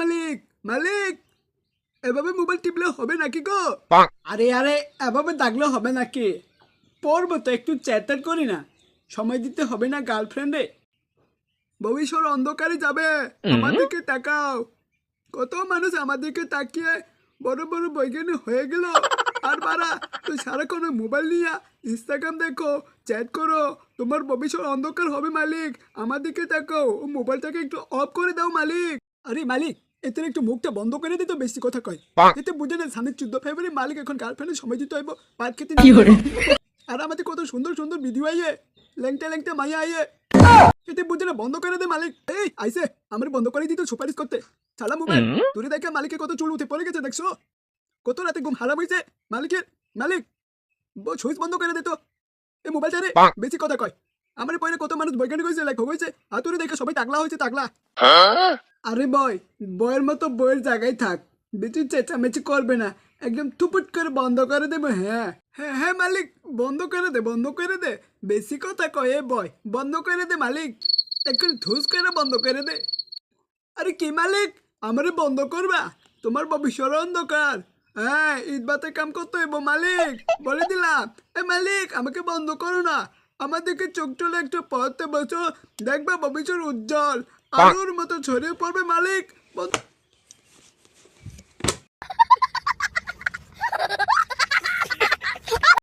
মালিক মালিক এভাবে মোবাইল টিপলে হবে নাকি গো? আরে আরে এভাবে দাগলে হবে নাকি? পড়বো তো, একটু চ্যাটার করি না, সময় দিতে হবে না গার্লফ্রেন্ডে? ভবিষ্যৎ অন্ধকারে যাবে, আমাদেরকে তাকাও। কত মানুষ আমাদেরকে তাকিয়ে বড় বড় বৈজ্ঞানিক হয়ে গেল, আর বারা তুই সারাক্ষণ মোবাইল নিয়ে ইনস্টাগ্রাম দেখো, চ্যাট করো, তোমার ভবিষ্যৎ অন্ধকার হবে মালিক। আমাদেরকে তাকাও, ও মোবাইলটাকে একটু অফ করে দাও মালিক। আরে মালিক, এতে একটু মুখটা বন্ধ করে দিতে, বেশি কথা কয়। এতে বুঝে না সামনে 14 ফেব্রুয়ারি মালিক এখন গার্লফ্রেন্ডের সময় দিতে হইব, পার্ক খেতে যেতে হইব। আর আমাদের কত সুন্দর সুন্দর ভিডিও আইয়ে, ল্যাংটা ল্যাংটা মাইয়া আইয়ে, এতে বুঝে না বন্ধ করে দে মালিক। এই আইসে আমার বন্ধ করে দিতে সুপারিশ করতে। ছাড়া মোবাইল, দূরে দেখে মালিকের কত চুল উঠে পড়ে গেছে দেখছো, কত রাতে ঘুম হারাম হয়েছে মালিকের। মালিক সুইচ বন্ধ করে দে তো এই মোবাইলটা রে, বেশি কথা কয়। আমার পরে কত মানুষ বৈজ্ঞানিক হয়েছে, লেখক হয়েছে, হাতুড়ি দেখে সবাই টাকলা হয়েছে টাকলা। আরে বয়, বয়ের মতো বইয়ের জায়গায় থাক, বেশি চেঁচামেচি করবে না, একদম টুপুট করে বন্ধ করে দেবো। হ্যাঁ হ্যাঁ হ্যাঁ মালিক, বন্ধ করে দে, বন্ধ করে দে, বেশি কথা কয়ে বয়, বন্ধ করে দে মালিক, এখন ঠুস করে বন্ধ করে দে। আরে কি মালিক, আমারে বন্ধ করবা? তোমার ভবিষ্যৎ অন্ধকার। হ্যাঁ, ঈদ বাতে কাম করতে হইব মালিক, বলে দিলাম। এ মালিক, আমাকে বন্ধ করো না, আমাদেরকে চোখ চলে একটু পড়তে বসো, দেখবা ভবিষ্যৎ উজ্জ্বল আলোর মতো ছড়িয়ে পড়বে মালিক।